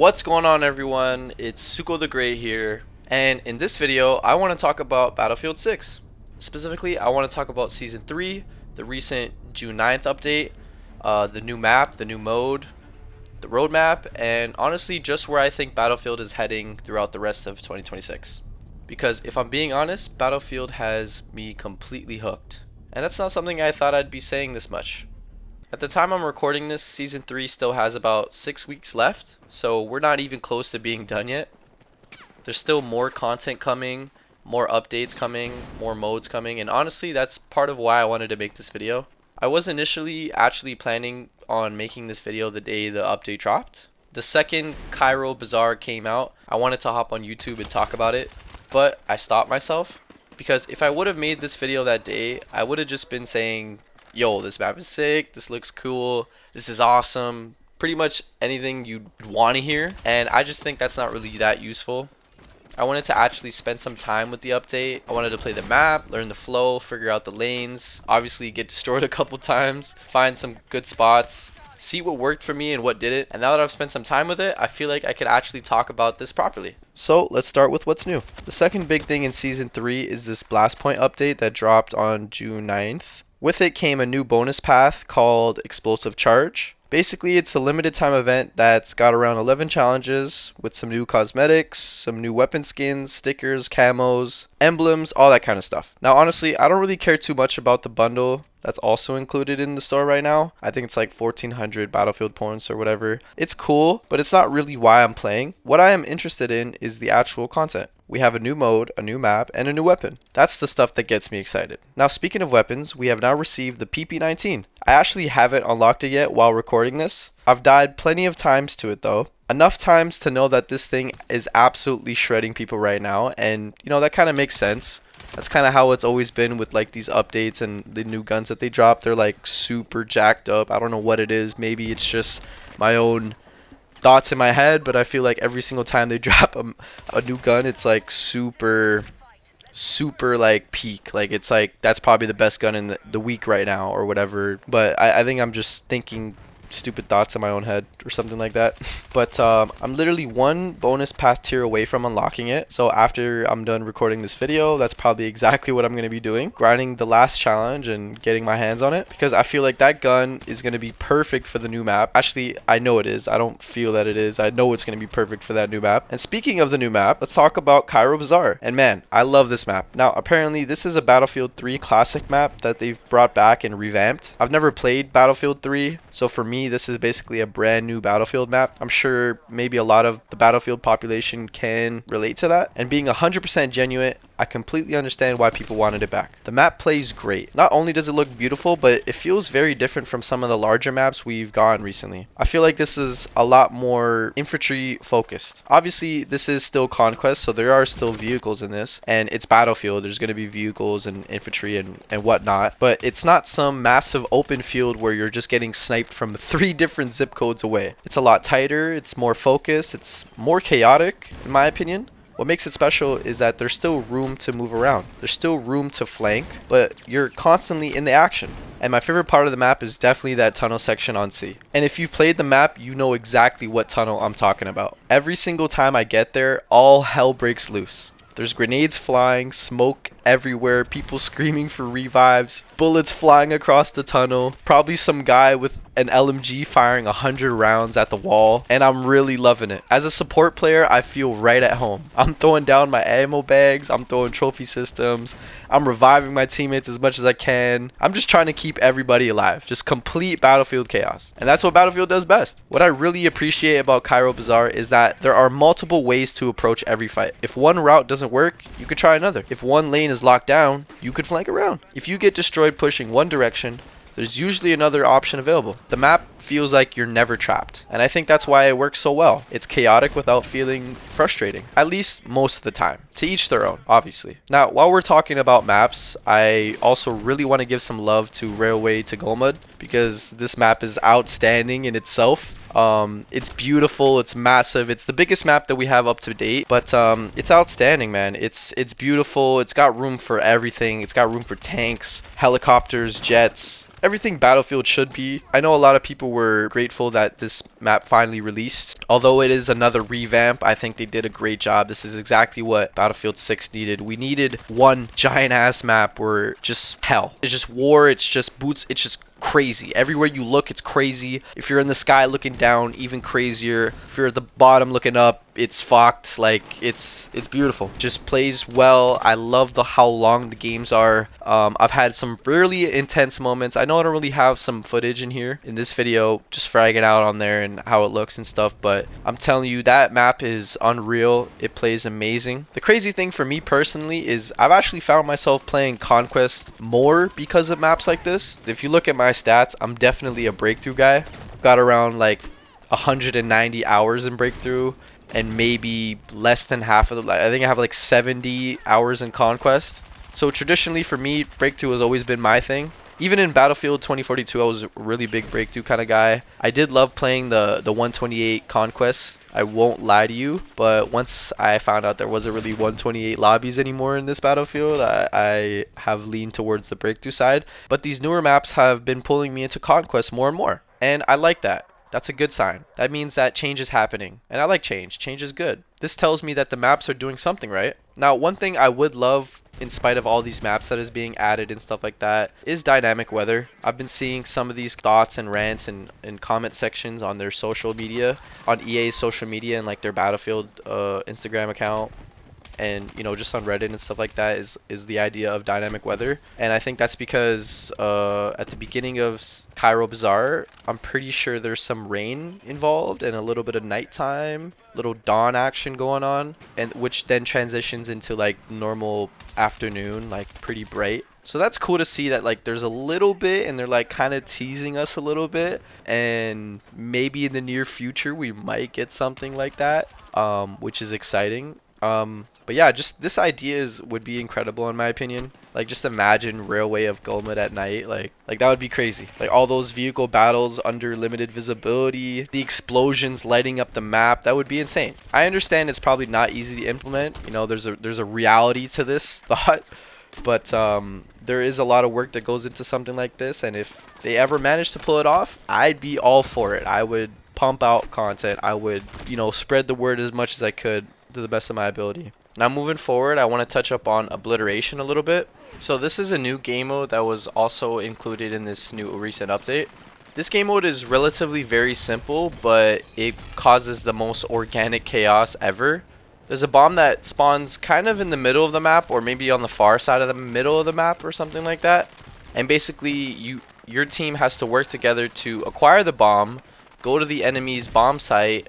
What's going on, everyone? It's Suko the Great here, and in this video I want to talk about Battlefield 6. Specifically, I want to talk about Season 3, the recent June 9th update, the new map, the new mode, the roadmap, and honestly just where I think Battlefield is heading throughout the rest of 2026. Because if I'm being honest, Battlefield has me completely hooked, and that's not something I thought I'd be saying this much. At the time I'm recording this, Season 3 still has about 6 weeks left, so we're not even close to being done yet. There's still more content coming, more updates coming, more modes coming, and honestly that's part of why I wanted to make this video. I was initially actually planning on making this video the day the update dropped. The second Cairo Bazaar came out, I wanted to hop on YouTube and talk about it, but I stopped myself because if I would have made this video that day, I would have just been saying, yo, this map is sick, this looks cool, this is awesome, pretty much anything you'd want to hear, and I just think that's not really that useful. I wanted to actually spend some time with the update. I wanted to play the map, learn the flow, figure out the lanes, obviously get destroyed a couple times, find some good spots, see what worked for me and what didn't, and now that I've spent some time with it, I feel like I could actually talk about this properly. So let's start with what's new. The second big thing in Season 3 is this Blast Point update that dropped on June 9th. With it came a new bonus path called Explosive Charge. Basically, it's a limited time event that's got around 11 challenges with some new cosmetics, some new weapon skins, stickers, camos, emblems, all that kind of stuff. Now, honestly, I don't really care too much about the bundle that's also included in the store right now. I think it's like 1400 Battlefield points or whatever. It's cool, but it's not really why I'm playing. What I am interested in is the actual content. We have a new mode, a new map, and a new weapon. That's the stuff that gets me excited. Now, speaking of weapons, we have now received the PP19. I actually haven't unlocked it yet while recording this. I've died plenty of times to it though. Enough times to know that this thing is absolutely shredding people right now, and you know, that kind of makes sense. That's kind of how it's always been with like these updates and the new guns that they drop. They're like super jacked up. I don't know what it is. Maybe it's just my own thoughts in my head, but I feel like every single time they drop a new gun, it's like super like peak. Like it's like that's probably the best gun in the week right now or whatever. But I think I'm just thinking stupid thoughts in my own head or something like that. But I'm literally one bonus path tier away from unlocking it, so after I'm done recording this video, that's probably exactly what I'm going to be doing, grinding the last challenge and getting my hands on it, because I feel like that gun is going to be perfect for the new map. Actually, I know it is. I don't feel that it is. I know it's going to be perfect for that new map. And speaking of the new map, let's talk about Cairo Bazaar. And man, I love this map. Now apparently this is a Battlefield 3 classic map that they've brought back and revamped. I've never played Battlefield 3, so for me this is basically a brand new Battlefield map. I'm sure maybe a lot of the Battlefield population can relate to that, and being 100% genuine, I completely understand why people wanted it back. The map plays great. Not only does it look beautiful, but it feels very different from some of the larger maps we've gotten recently. I feel like this is a lot more infantry focused. Obviously this is still Conquest, so there are still vehicles in this, and it's Battlefield. There's going to be vehicles and infantry and whatnot, but it's not some massive open field where you're just getting sniped from 3 different zip codes away. It's a lot tighter, it's more focused, it's more chaotic in my opinion. What makes it special is that there's still room to move around. There's still room to flank, but you're constantly in the action. And my favorite part of the map is definitely that tunnel section on C. And if you've played the map, you know exactly what tunnel I'm talking about. Every single time I get there, all hell breaks loose. There's grenades flying, smoke everywhere, people screaming for revives, bullets flying across the tunnel, probably some guy with an LMG firing 100 rounds at the wall, and I'm really loving it. As a support player, I feel right at home. I'm throwing down my ammo bags, I'm throwing trophy systems, I'm reviving my teammates as much as I can. I'm just trying to keep everybody alive. Just complete Battlefield chaos. And that's what Battlefield does best. What I really appreciate about Cairo Bazaar is that there are multiple ways to approach every fight. If one route doesn't work, you could try another. If one lane is locked down, you could flank around. If you get destroyed pushing one direction, there's usually another option available. The map feels like you're never trapped, and I think that's why it works so well. It's chaotic without feeling frustrating, at least most of the time. To each their own, obviously. Now, while we're talking about maps, I also really want to give some love to Railway to Golmud, because this map is outstanding in itself. It's beautiful, it's massive, it's the biggest map that we have up to date, but it's outstanding, man. It's beautiful, it's got room for everything. It's got room for tanks, helicopters, jets, everything Battlefield should be. I know a lot of people were grateful that this map finally released. Although it is another revamp, I think they did a great job. This is exactly what Battlefield 6 needed. We needed one giant ass map where just hell. It's just war, it's just boots, it's just crazy. Everywhere you look, it's crazy. If you're in the sky looking down, even crazier. If you're at the bottom looking up, it's fucked. Like, it's beautiful. Just plays well. I love how long the games are. I've had some really intense moments. I know I don't really have some footage in here in this video, just fragging out on there and how it looks and stuff, but I'm telling you, that map is unreal. It plays amazing. The crazy thing for me personally is I've actually found myself playing Conquest more because of maps like this. If you look at my stats, I'm definitely a breakthrough guy. Got around like 190 hours in breakthrough, and maybe less than half of them. I think I have like 70 hours in Conquest. So traditionally for me, breakthrough has always been my thing. Even in Battlefield 2042, I was a really big breakthrough kind of guy. I did love playing the 128 Conquest. I won't lie to you, but once I found out there wasn't really 128 lobbies anymore in this Battlefield, I have leaned towards the breakthrough side. But these newer maps have been pulling me into Conquest more and more, and I like that. That's a good sign. That means that change is happening, and I like change. Change is good. This tells me that the maps are doing something right. Now, one thing I would love, in spite of all these maps that is being added and stuff like that, is dynamic weather. I've been seeing some of these thoughts and rants and comment sections on their social media, on EA's social media and like their Battlefield Instagram account, and you know, just on Reddit and stuff like that, is the idea of dynamic weather. And I think that's because at the beginning of Cairo Bazaar, I'm pretty sure there's some rain involved and a little bit of nighttime, little dawn action going on, and which then transitions into like normal afternoon, like pretty bright. So that's cool to see that like there's a little bit, and they're like kind of teasing us a little bit, and maybe in the near future we might get something like that, which is exciting. But yeah, just this idea would be incredible in my opinion. Like, just imagine Railway of Gulmud at night. Like that would be crazy. Like all those vehicle battles under limited visibility, the explosions lighting up the map, that would be insane. I understand it's probably not easy to implement. You know, there's a reality to this thought, but there is a lot of work that goes into something like this, and if they ever manage to pull it off, I'd be all for it. I would pump out content. I would, you know, spread the word as much as I could to the best of my ability. Now moving forward, I want to touch up on Obliteration a little bit. So this is a new game mode that was also included in this new recent update. This game mode is relatively very simple, but it causes the most organic chaos ever. There's a bomb that spawns kind of in the middle of the map, or maybe on the far side of the middle of the map or something like that. And basically your team has to work together to acquire the bomb, go to the enemy's bomb site,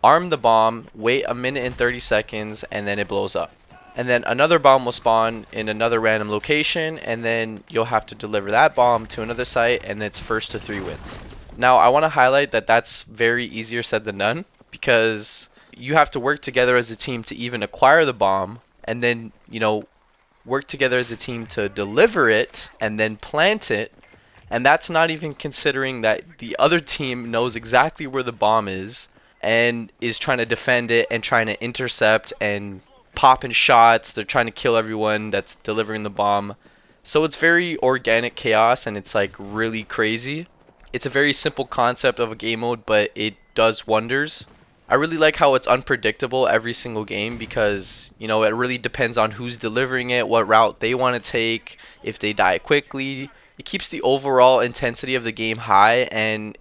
arm the bomb, wait a minute and 30 seconds, and then it blows up. And then another bomb will spawn in another random location, and then you'll have to deliver that bomb to another site, and it's first to 3 wins. Now, I want to highlight that that's very easier said than done, because you have to work together as a team to even acquire the bomb, and then, you know, work together as a team to deliver it, and then plant it. And that's not even considering that the other team knows exactly where the bomb is, and is trying to defend it and trying to intercept and popping shots. They're trying to kill everyone that's delivering the bomb. So it's very organic chaos, and it's like really crazy. It's a very simple concept of a game mode, but it does wonders. I really like how it's unpredictable every single game, because, you know, it really depends on who's delivering it, what route they want to take, if they die quickly. It keeps the overall intensity of the game high, and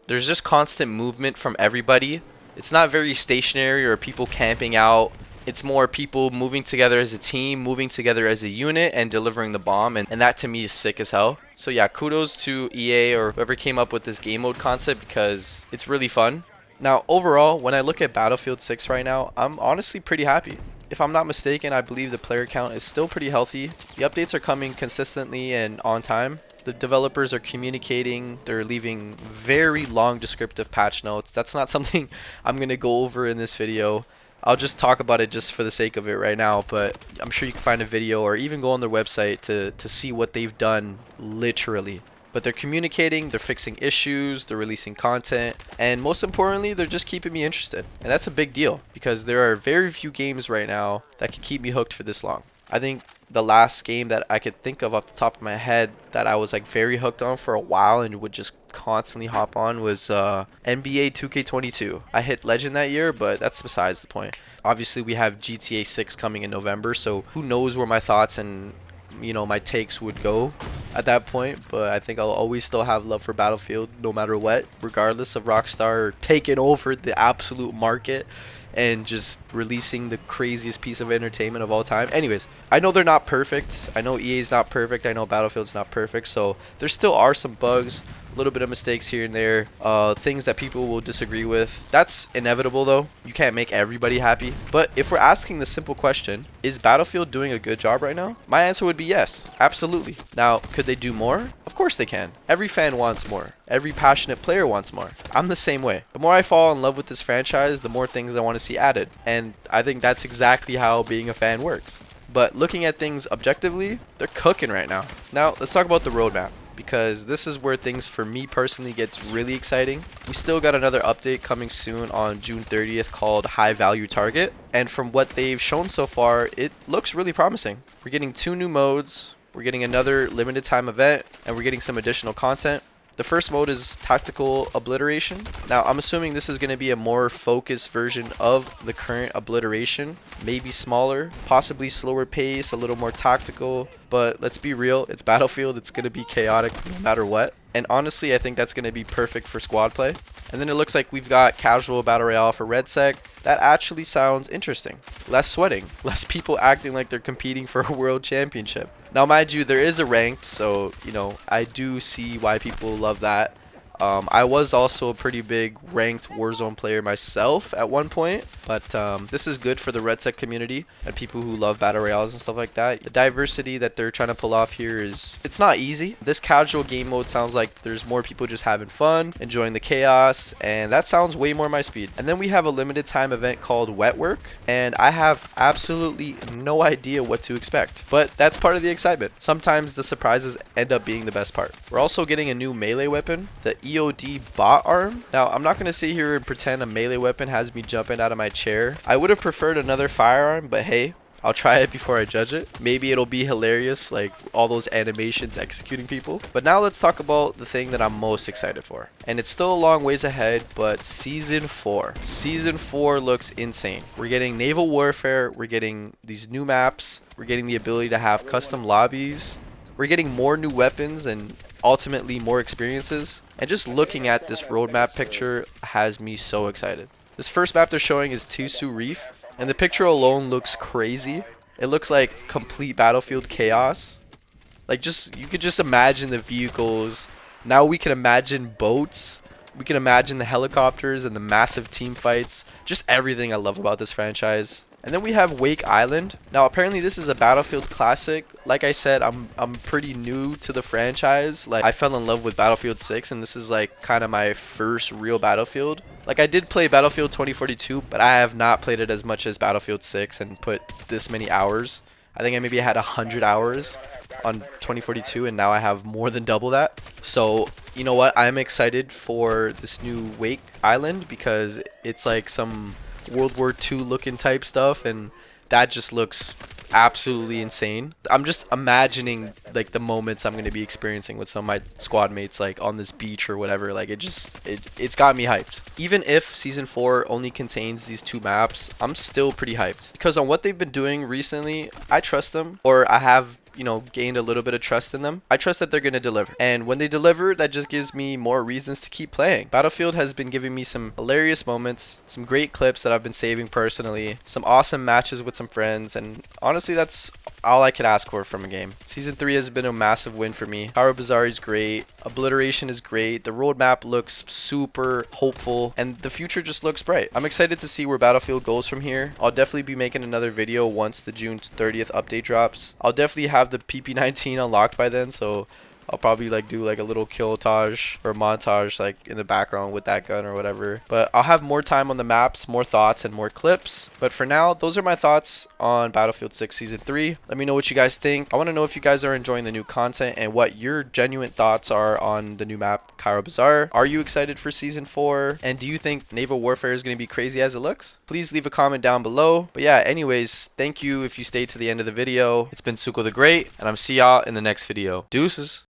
there's just constant movement from everybody. It's not very stationary or people camping out. It's more people moving together as a team, moving together as a unit, and delivering the bomb. And that to me is sick as hell. So yeah, kudos to EA or whoever came up with this game mode concept, because it's really fun. Now overall, when I look at Battlefield 6 right now, I'm honestly pretty happy. If I'm not mistaken, I believe the player count is still pretty healthy. The updates are coming consistently and on time. The developers are communicating. They're leaving very long descriptive patch notes. That's not something I'm going to go over in this video. I'll just talk about it just for the sake of it right now, but I'm sure you can find a video or even go on their website to see what they've done, literally. But they're communicating, they're fixing issues, they're releasing content, and most importantly, they're just keeping me interested. And that's a big deal, because there are very few games right now that can keep me hooked for this long. I think the last game that I could think of off the top of my head that I was like very hooked on for a while and would just constantly hop on was NBA 2K22. I hit Legend that year, but that's besides the point. Obviously, we have GTA 6 coming in November, so who knows where my thoughts and my takes would go at that point, but I think I'll always still have love for Battlefield no matter what, regardless of Rockstar taking over the absolute market and just releasing the craziest piece of entertainment of all time. Anyways, I know they're not perfect. I know EA's not perfect. I know Battlefield's not perfect. So there still are some bugs, a little bit of mistakes here and there, things that people will disagree with. That's inevitable though. You can't make everybody happy. But if we're asking the simple question, is Battlefield doing a good job right now? My answer would be yes, absolutely. Now, could they do more? Of course they can. Every fan wants more. Every passionate player wants more. I'm the same way. The more I fall in love with this franchise, the more things I want to see added. And I think that's exactly how being a fan works. But looking at things objectively, they're cooking right now. Now, let's talk about the roadmap, because this is where things for me personally gets really exciting. We still got another update coming soon on June 30th called High Value Target. And from what they've shown so far, it looks really promising. We're getting 2 new modes, we're getting another limited time event, and we're getting some additional content. The first mode is Tactical Obliteration. Now, I'm assuming this is going to be a more focused version of the current Obliteration. Maybe smaller, possibly slower pace, a little more tactical. But let's be real, it's Battlefield. It's going to be chaotic no matter what. And honestly, I think that's going to be perfect for squad play. And then it looks like we've got Casual Battle Royale for RedSec. That actually sounds interesting. Less sweating, less people acting like they're competing for a world championship. Now, mind you, there is a ranked, so, I do see why people love that. I was also a pretty big ranked Warzone player myself at one point, but this is good for the RedSec community and people who love battle royales and stuff like that. The diversity that they're trying to pull off here it's not easy. This casual game mode sounds like there's more people just having fun, enjoying the chaos, and that sounds way more my speed. And then we have a limited time event called Wet Work, and I have absolutely no idea what to expect, but that's part of the excitement. Sometimes the surprises end up being the best part. We're also getting a new melee weapon, the EOD bot arm. Now, I'm not going to sit here and pretend a melee weapon has me jumping out of my chair. I would have preferred another firearm, but hey, I'll try it before I judge it. Maybe it'll be hilarious, like all those animations executing people. But now let's talk about the thing that I'm most excited for. And it's still a long ways ahead, but Season 4. Season 4 looks insane. We're getting Naval Warfare, we're getting these new maps, we're getting the ability to have custom lobbies, we're getting more new weapons and ultimately more experiences. And just looking at this roadmap picture has me so excited. This first map they're showing is Tisu Reef, and the picture alone looks crazy. It looks like complete Battlefield chaos. Like, you could just imagine the vehicles. Now we can imagine boats. We can imagine the helicopters and the massive team fights. Just everything I love about this franchise. And then we have Wake Island. Now, apparently this is a Battlefield classic. Like I said, I'm pretty new to the franchise. Like, I fell in love with Battlefield 6, and this is like kind of my first real Battlefield. Like, I did play Battlefield 2042, but I have not played it as much as Battlefield 6 and put this many hours. I think I maybe had 100 hours on 2042, and now I have more than double that. So, you know what? I'm excited for this new Wake Island because it's like some World War II looking type stuff, and that just looks absolutely insane. I'm just imagining like the moments I'm going to be experiencing with some of my squad mates, like on this beach or whatever. Like, it's got me hyped. Even if Season 4 only contains these 2 maps, I'm still pretty hyped because on what they've been doing recently, I trust them, or I have gained a little bit of trust in them. I trust that they're going to deliver. And when they deliver, that just gives me more reasons to keep playing. Battlefield has been giving me some hilarious moments, some great clips that I've been saving personally, some awesome matches with some friends, and honestly, that's all I could ask for from a game. Season 3 has been a massive win for me. Cairo Bazaar is great. Obliteration is great. The roadmap looks super hopeful, and the future just looks bright. I'm excited to see where Battlefield goes from here. I'll definitely be making another video once the June 30th update drops. I'll definitely have the PP19 unlocked by then, so I'll probably like do like a little killtage or montage like in the background with that gun or whatever. But I'll have more time on the maps, more thoughts, and more clips. But for now, those are my thoughts on Battlefield 6 Season 3. Let me know what you guys think. I want to know if you guys are enjoying the new content and what your genuine thoughts are on the new map Cairo Bazaar. Are you excited for Season 4? And do you think Naval Warfare is going to be crazy as it looks? Please leave a comment down below. But yeah, anyways, thank you if you stayed to the end of the video. It's been Suko the Great, and I'm see y'all in the next video. Deuces.